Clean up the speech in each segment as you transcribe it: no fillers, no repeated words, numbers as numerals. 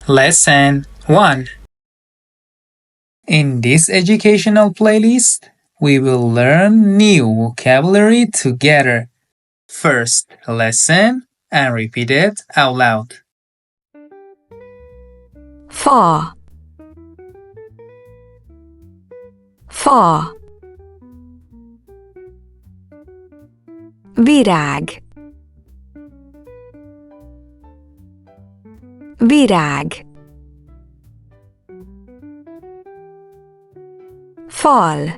Lesson 1. In this educational playlist, we will learn new vocabulary together. First, listen and repeat it out loud. Fa, fa. Virág, virág. Fal,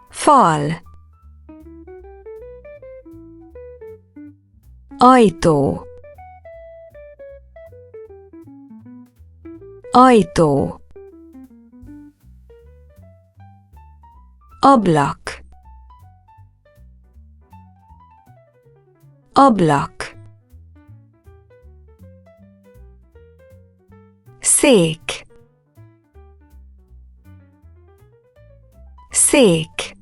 fal. Ajtó, ajtó. Ablak, ablak. Szék, szék.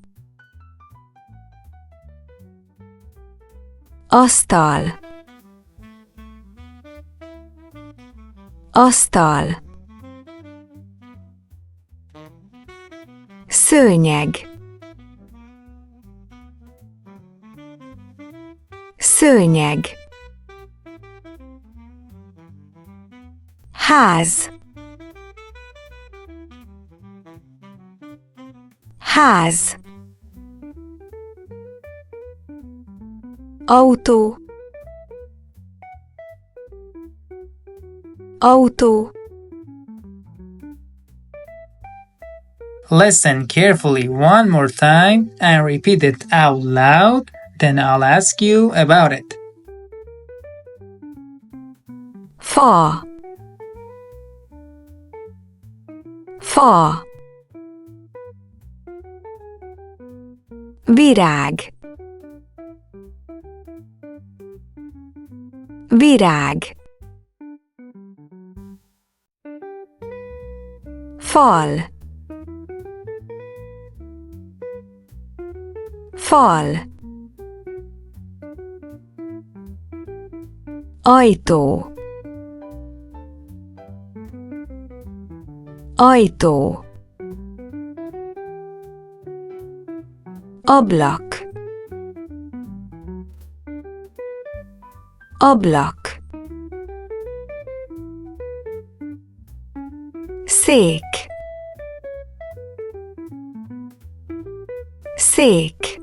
Asztal, asztal. Szőnyeg, szőnyeg. Ház, ház. Autó, autó. Listen carefully one more time and repeat it out loud, then I'll ask you about it. Fa, fa. Virág, virág. Fal, fal. Ajtó, ajtó. Ablak, ablak. Szék, szék.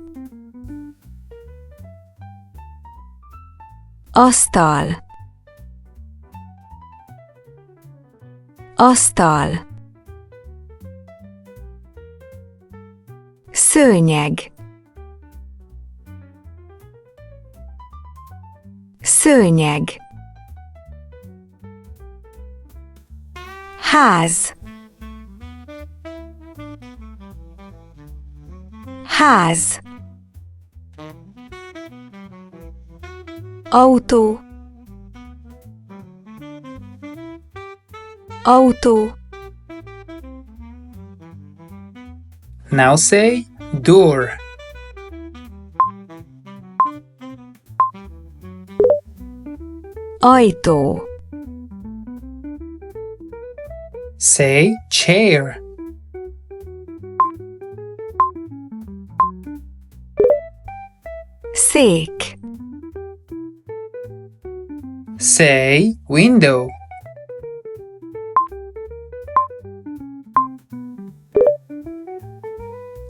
Asztal, asztal. Szőnyeg, szőnyeg. Ház, ház. Autó, autó. Now say door. Ajtó, Say chair. szék. Say window.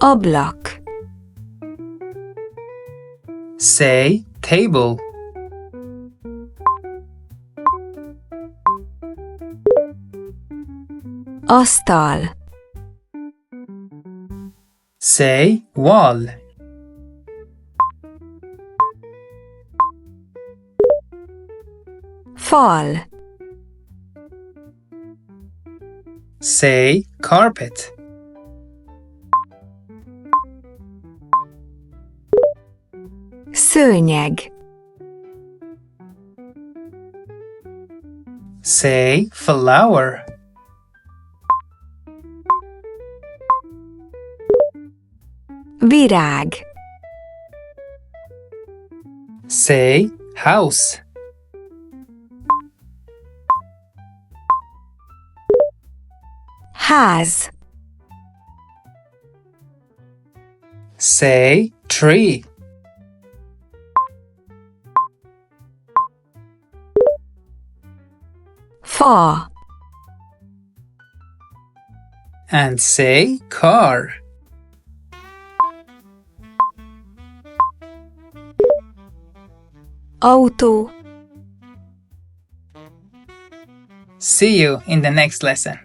Ablak, Say table. asztal. Say wall. Fal, Say carpet. szőnyeg. Say flower. Virág, Say house. Ház. Say tree. Fa. And say car. Autó. See you in the next lesson.